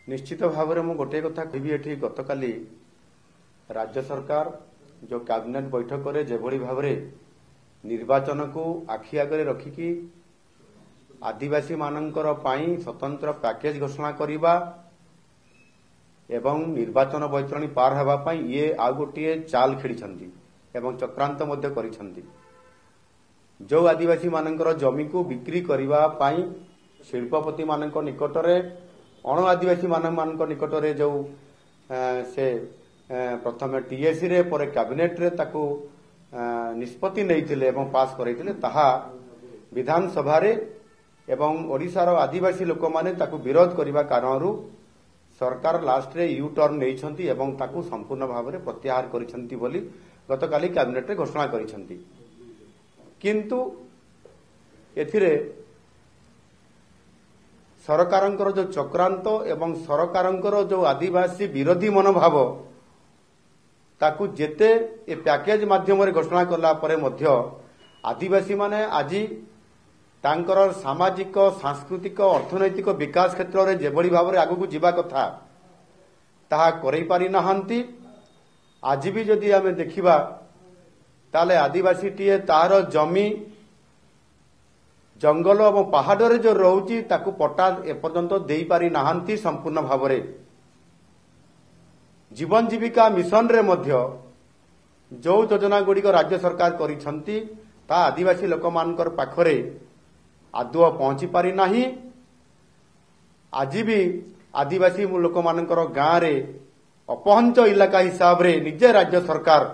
निश्चित भाव में गोटे कथा कहि एठी गतकाली राज्य सरकार जो कैबिनेट बैठक रे जेभली भाव निर्वाचन को आखि आगे रखिकी आदिवासी मानकर पाई स्वतंत्र पैकेज घोषणा करिबा एवं निर्वाचन बैतरणी पार हेबा पाई ये आ गोटे चाल खेली एवं चक्रांत मध्य करिसंती। जो आदिवासी मानकर जमी को बिक्री करिबा पाई शिल्पपति मानक निकटरे अण आदिवासी मानक निकटरे जो से प्रथम टीएसी रे पर कैबिनेट रे ताकू निष्पत्ति नैथिले एवं पास करैथिले ताहा विधानसभा रे एवं ओडिशार आदिवासी लोक माने ताकू विरोध करिबा कारणरू सरकार लास्ट रे यू टर्न नैछंती एवं ताकू संपूर्ण भाव में प्रत्याहार करिसंती बोली गतकाली कैबिनेट रे घोषणा करिसंती। किंतु एथिरे सरकारंकर जो चक्रांत एवं सरकारंकर जो आदिवासी विरोधी मनोभाव ताकू जेते ए पैकेज माध्यम रे घोषणा कला परे मध्य आदिवासी माने आजी तांकर सामाजिक सांस्कृतिक अर्थनैतिक विकास क्षेत्र में जेभली भाव में आगू जीवा कथा ताहा करई पारि नाहंती। आज भी जदि आमे देखिबा ताले आदिवासी टीए तार जमी जंगल और पहाड़ जो रोची ताकू पट्टा एपर्यंत देई पारि नाहंती। संपूर्ण भाव में जीवन जीविका मिशन रे मध्य जो योजना गुड़िक राज्य सरकार करिसंती ता आदिवासी लोक मानकर पाखरे आदौ पहुंची पारि नाही। आज भी आदिवासी लोक मानकर गाँव रे अपहंच इलाका हिसाब रे निजे राज्य सरकार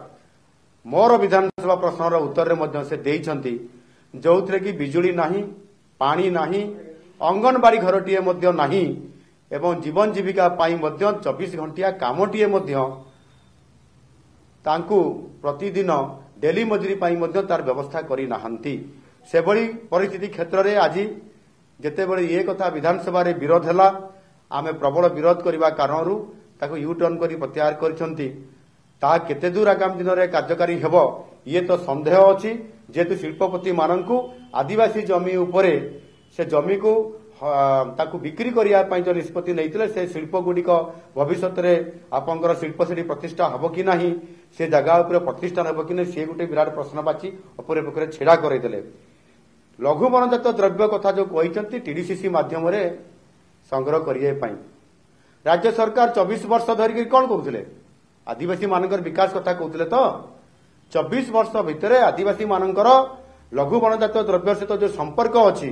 मोर विधानसभा प्रश्नर उत्तर रे मध्य से देइछंती जो थे कि बिजुली नाही पानी नाही अंगनवाड़ी घरटीए मध्य नाही एवं जीवन जीविका पाई मध्य 24 घंटिया कामटीए मध्य तांकू प्रतिदिन डेली मजूरी पाई मध्य तार व्यवस्था करी नाहंती। से भली परिस्थिति क्षेत्र में आज जितेबले ये कथा विधानसभा रे विरोध है आमे प्रबल विरोध करने कारणरू ताको यू टर्न करी प्रत्याहार करिसंती। ता केते दूर आगामी दिन में कार्यकारी हेबो ये तो संदेह अछि जेतु शिल्पपति माननकु आदिवासी जमी उपरे से जमी को ताकू बिक्री करिया पई जो निष्पत्ति नैतिले से शिल्प गुडिक भविष्य में आपंकर शिल्प सेठी प्रतिष्ठा हबो कि नाही से जगह उपर प्रतिष्ठान हबो कि नाही से गोटे विराट प्रश्नवाची उपरे पकरे छेड़ा करैदेले। लघु वनजात द्रव्य कथा जो कहते टीडीसीसी माध्यम रे संग्रह करिए पई राज्य सरकार 24 वर्ष धरिक कौन कहते आदिवासी मानकर विकास कथा कहते तो 24 वर्ष भितर आदिवासी मानकर लघु वनजात द्रव्य सहित जो संपर्क अच्छी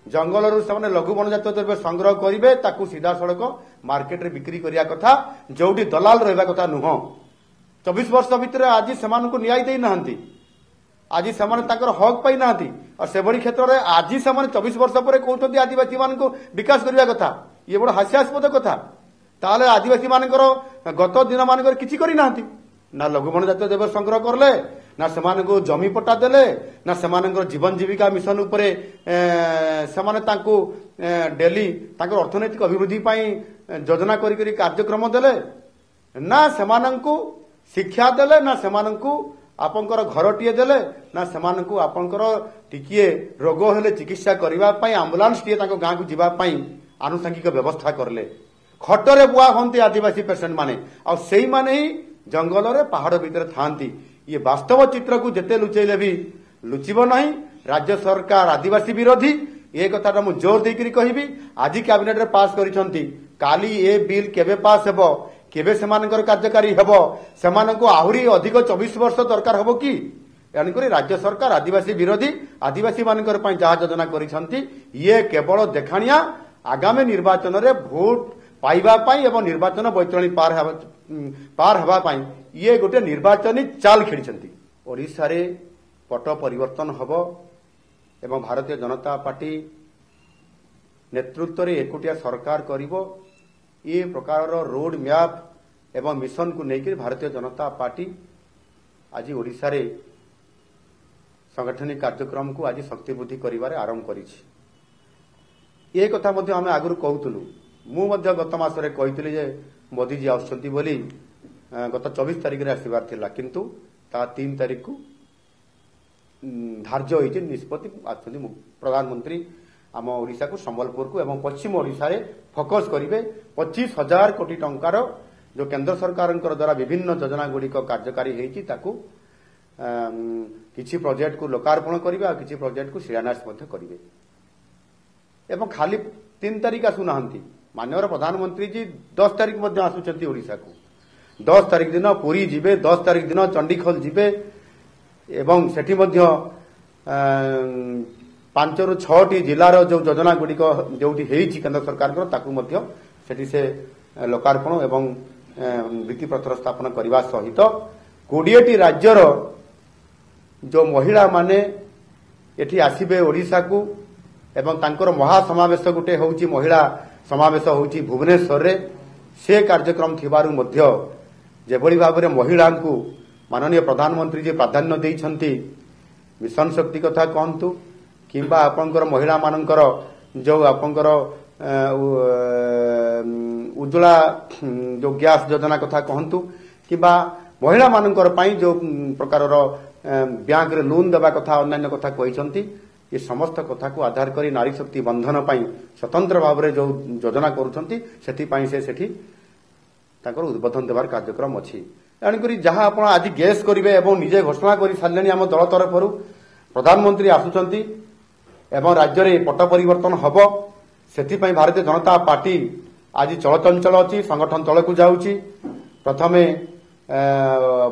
जंगल से लघु वनजात द्रव्य संग्रह करेंगे ताकू सीधा सड़क मार्केट रे बिक्री करिया कथा जोटी दलाल रहा कथा नुह। 24 वर्ष भितर आज से न्याय दे नाहंती आज से हक पाई नाहंती और से भली क्षेत्र में आज से 24 वर्ष पर कहते आदिवासी मान विकास करने कथा ये बड़ हास्यास्पद कथा। ताले आदिवासी मानकर गत दिन मानकर किछि करि नाहंती ना लघु वनजात द्रव्य संग्रह करले ना सेमान को जमी पट्टा देले ना सेमान जीवन जीविका मिशन उपरे सेमाने तांको डेली तांकर अर्थनैतिक अभिवृद्धि पाई योजना करी करी कार्यक्रम देले ना सेमान को शिक्षा देले ना सेमान को आपंकर घरटीए देले ना सेमान को आपंकर टिकिए रोग हेले चिकित्सा करबा पाई एम्बुलेंस टीए तांको गाँ को जीवा पाई आनुषंगिक व्यवस्था करले। खटरे बुआ हंती आदिवासी पेसेंट माने और सेई माने ही जंगल रे पहाड़ भीतर थांती। ये वास्तव चित्र को जेते लुचेले भी लुचिब नहीं। राज्य सरकार आदिवासी विरोधी ये कथा मु जोर देकरी कहबी आज कैबिनेट रे पास करिसंती काली ए बिल केबे पास हेबो केबे सेमानकर कार्यकारी हेबो सेमानको आहुरी अधिक 24 वर्ष दरकार हेबो कि एणुकरी राज्य सरकार आदिवासी विरोधी आदिवासी मानकर पई जहा योजना करिसंती ये केवल देखाणिया आगामी निर्वाचन रे भोट पाइबा पाई एवं निर्वाचन बैतरणी पार हेबा पाई ये गोटे निर्वाचनी चाल खेली। ओडिशा रे पट परिवर्तन हबो एवं भारतीय जनता पार्टी नेतृत्व रे एकुटिया सरकार करिवो ये प्रकार रोड मैप एवं मिशन को लेकर भारतीय जनता पार्टी आज ओडिशा रे सांगठनिक कार्यक्रम को आज शक्ति वृद्धि करिवारे आरंभ करिछि। ये कथा मध्य आमे आगुरु कहूतलु मु मध्य गत मासरे कहितली जे मोदी जी आउछंती बोली गत 24 तारिख रे आसीबार थिला किंतु ता 3 तारिख को धार्य होइछि निष्पत्ति आछंती प्रधानमंत्री आम ओडिशा को संबलपुर को एवं पश्चिम ओडिशा रे फोकस करिवे 25,000 कोटी टंकार जो केंद्र सरकार द्वारा विभिन्न योजना गुड़िक कार्यकारी होती किसी प्रोजेक्ट को लोकार्पण करिवे और किसी प्रोजेक्ट को शिलान्यास करिवे एवं खाली 3 तारीख आसुना माननीय प्रधानमंत्री जी 10 तारीख आसुचंती ओडिशा को 10 तारीख दिन पुरी जिबे 10 तारीख दिन चंडीखोल जिबे एवं सेठी मध्य 5 ରୁ 6ଟି जिलार जो योजना गुड़िक जो केंद्र सरकार से लोकार्पण एवं भित्ति प्रस्तर स्थापन करने सहित 20ଟି राज्यर जो महिला माने एठी आसीबे ओडिशा को एवं तांकर महासमावेश गोटे होउची महिला समावेश होउची भुवनेश्वर रे से कार्यक्रम थिबारु मध्य जेभली भाबरे महिला को माननीय प्रधानमंत्री जी प्राधान्य देइछंती मिशन शक्ति कथा कहंतु किंबा आपनकर महिला मानकर जो आपनकर उज्ज्वला जो गैस योजना कथा कहंतु किंबा महिला मानकर पई जो प्रकार बैंक रे लोन देवा कथा अन्य कथा कहिसंती ये समस्त कथा को आधार करी नारी शक्ति बंधन पई स्वतंत्र भाव रे जो योजना करूछंती सेठी पई से सेठी ताकर उद्बोधन देवार कार्यक्रम अछि एणुकरी जहाँ आप आज गैस करेंगे एवं निजे घोषणा कर सारे आम दल तरफ प्रधानमंत्री आसुचंती एवं राज्य में पट परिवर्तन हम से भारतीय जनता पार्टी आज चलचंचल अच्छी संगठन तल को जाऊँगी प्रथमे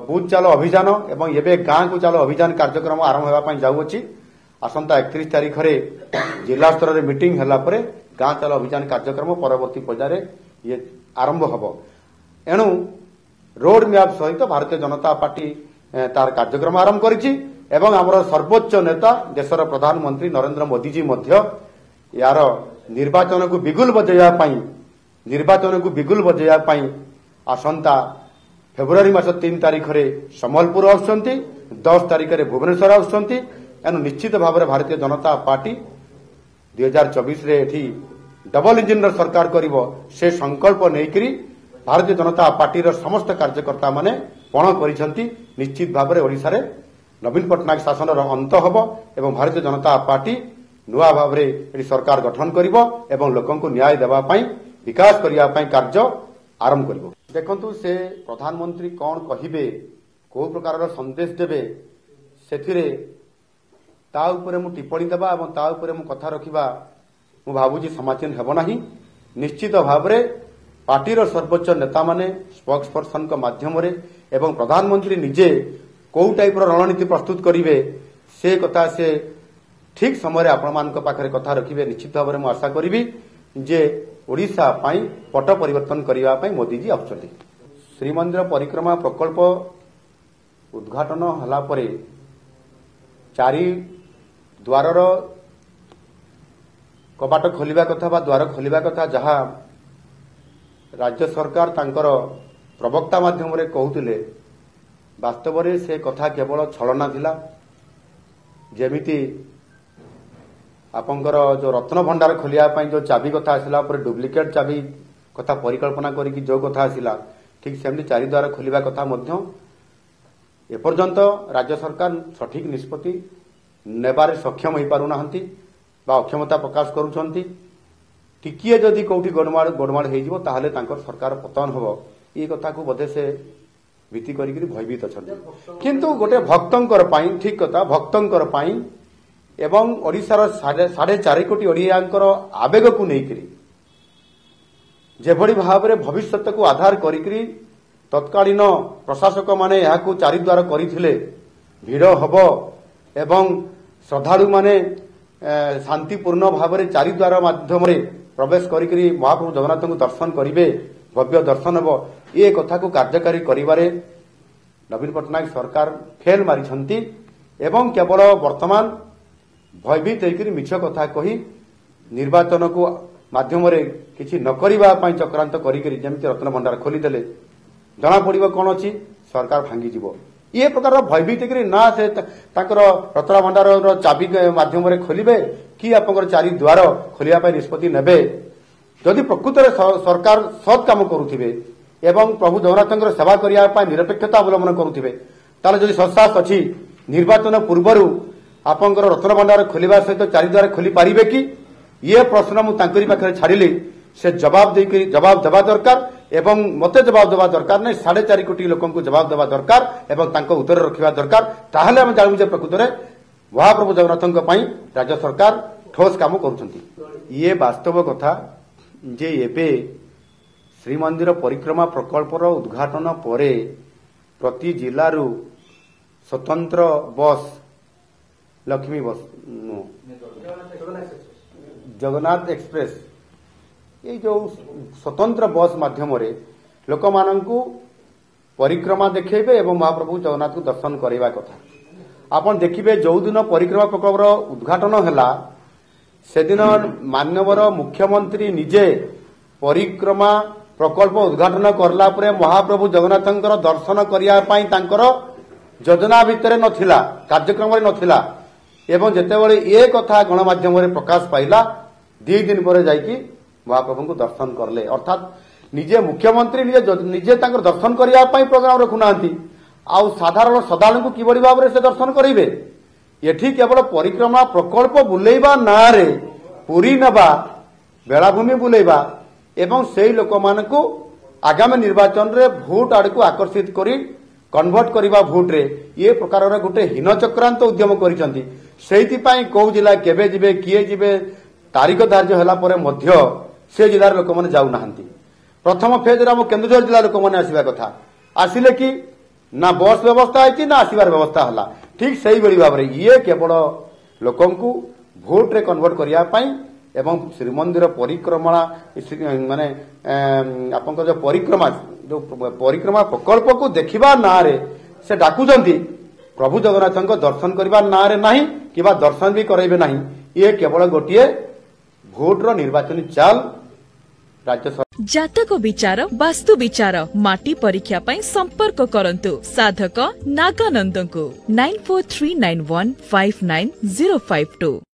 बूथ चाल अभियान एवं एवं गाँ को चाल अभियान कार्यक्रम आरंभ होगापी जाऊँगी आसंता 31 तारीख में जिला स्तर में मीटिंग है गाँ चाल अभियान कार्यक्रम परवर्ती पर्यायर ये आरंभ हम एणु रोड मैप सहित भारतीय जनता पार्टी तार कार्यक्रम आरंभ करिछि एवं आमर सर्वोच्च नेता देशर प्रधानमंत्री नरेंद्र मोदी जी मध्य यार निर्वाचन को बिगुल बजाइया आसंता फेब्रुआरी मास 3 तारीख रे संबलपुर आउछंती 10 तारीख रे भुवनेश्वर आउछंती एनु निश्चित भाव में भारतीय जनता पार्टी 2024 रे एठी डबल इंजिन सरकार करिवो से संकल्प नेकरी भारतीय जनता पार्टी समस्त कार्यकर्ता माने पण करिसंती निश्चित भाव में ओडिशा रे नवीन पटनायक शासन अंत हम एवं भारतीय जनता पार्टी नुआ भाव में सरकार गठन करिवो एवं लोकन को न्याय देवा पई विकास करिया पई कार्य आरंभ करिवो देखंतु से प्रधानमंत्री कौन कहिबे को प्रकार संदेश देबे सेथिरे ता उपरे मु टिप्पणी देबा एवं ता उपरे मु कथा रखिबा मु भाबुजी समाचीन हेबो नाही निश्चित भाव में पार्टीर सर्वोच्च नेता माने स्पोक्स पर्सन को माध्यम रे एवं प्रधानमंत्री निजे कौ टाइप रणनीति प्रस्तुत करिवे से कथा से ठीक समय आपण मान पाखरे कथा रखिबे निश्चित भाव में मु आशा करिवि जे ओडिशा पई पट परिवर्तन करिवा पई मोदी जी आछथि श्रीमंदिर परिक्रमा प्रकल्प उद्घाटन हला परे 4 द्वारर कबाट खोलिबा कथा बा द्वार खोलिबा कथा जहा राज्य सरकार तांकर प्रवक्ता माध्यम रे कहूतिले वास्तव में से कथा केवल छलना थिला जेमिति आपंकर जो रत्न भंडार खोलिया पई जो चाबी कथा आसिला पर डुप्लिकेट चाबी कथा परिकल्पना करिकि जो कथा आसिला ठीक सेमति 4 द्वार खोलिबा कथा मध्य एपर्यंत राज्य सरकार सठिक निष्पत्ति नेबारे सक्षम होई पारु नाहंती बा अक्षमता प्रकाश करूछंती टिकिए जदि कौटी गोडमाड़ हो ताहले तांकर सरकार पतन हम ये कथा को बोधे से भीति करिकरी भयभीत अछंती किंतु गोटे भक्तंकर पाई ठीक कथा भक्तंकर पाई एवं ओडिशार 4.5 कोटी ओडियांकर आवेग को नेकरी जेभली भाव में भविष्य को आधार करिकरी तत्कालीन प्रशासक माने यहाँ को 4 द्वार करथिले भिड़ हब एवं श्रद्धालु माने शांतिपूर्ण भाव में 4 द्वार माध्यम प्रवेश करी महाप्रभु जगन्नाथ को दर्शन करेंगे भव्य दर्शन हम ये कथा को कार्यकारी करिबारे नवीन पटनायक सरकार फेल मारी एवं केवल वर्तमान भयभीत होकर मिछ कथा कही निर्वाचन को माध्यम किसी न करने चक्रांत करी जमी रत्न भंडार खोलीदेले जना पड़ो कौन अच्छी सरकार भांगीज ये प्रकार भयभीत ना से रत्न भंडार चाबी माध्यम खोलिबे कि आप 4 द्वार खोलिया निष्पत्ति नेबे जदि प्रकृत सरकार सत् काम करुथिबे एवं प्रभु जगन्नाथ सेवा करने निरपेक्षता अवलंबन करुथिबे ताले जदि सत्साहस अच्छी निर्वाचन पूर्वर आपंकर रत्न भंडार खोलिबा सहित 4 द्वार खोली पारिबे कि ये प्रश्न मुझे पाखे छाड़ी से जवाब देवा दरकार एवं मते जवाब देवा दरकार नहीं 4.5 कोटी लोक जवाब देवा दरकार एवं उत्तर रखा दरकार ताहले आम जानू जे प्रकृत में महाप्रभु जगन्नाथ राज्य सरकार ठोस काम कर वास्तव कथा जे एबे श्रीमंदिर परिक्रमा प्रकल्पर उद्घाटन पर प्रति जिलू स्वतंत्र बस लक्ष्मी बस जगन्नाथ एक्सप्रेस ये जो स्वतंत्र बस माध्यम लोक मानू परिक्रमा देखेबे एवं महाप्रभु जगन्नाथ को दर्शन करवा कथा आपन देखिए जो दिन परिक्रमा प्रकल्पर उद्घाटन है से दिन माननीय मुख्यमंत्री निजे परिक्रमा प्रकल्प उद्घाटन करला परे महाप्रभु जगन्नाथ दर्शन करने योजना भितर नथिला कार्यक्रम नथिला एवं जेतेबेले ये कथा गणमाध्यम प्रकाश पाइला 2 दिन पर जाइकी महाप्रभु को दर्शन करले अर्थात निजे मुख्यमंत्री निजे दर्शन करने प्रोग्राम रखुना आउ साधारण श्रद्धालु को किभली भाव से दर्शन करेंगे एठी केवल परिक्रमा प्रकल्प बुलेवा ना रे पुरी नबा बेलाभूमि बुलेवा एवं से लोक मानकु आगामी निर्वाचन रे भोट आड़ को आकर्षित करी कन्वर्ट करवा भोट रे ये प्रकार गोटे हीन चक्रांत उद्यम करिसंती सेति पई को जिला केबे जिबे किए जिबे तारीख धार्य होला परे मध्य से जिलार लोक माने जाउ नाहंती प्रथम फेज रे हम केन्दुझर जिला लोक माने आसीबा कथा आसिले कि ना बस व्यवस्था है ना आसबार व्यवस्था है ठीक से ही भाव में ये केवल लोकंकु भोट रे कन्वर्ट करने एवं श्रीमंदिर परिक्रमा माने आपन जो परिक्रमा प्रकल्प को देखा ना रे से डाकुचंती प्रभु जगन्नाथ दर्शन करने ना रे नहीं कि दर्शन भी करेबे नहीं ये केवल गोटे भोटर निर्वाचन चाल राज्य जातक विचार वास्तु विचार माटी परीक्षा पई संपर्क करंतु साधक नागानंद को 9439159052।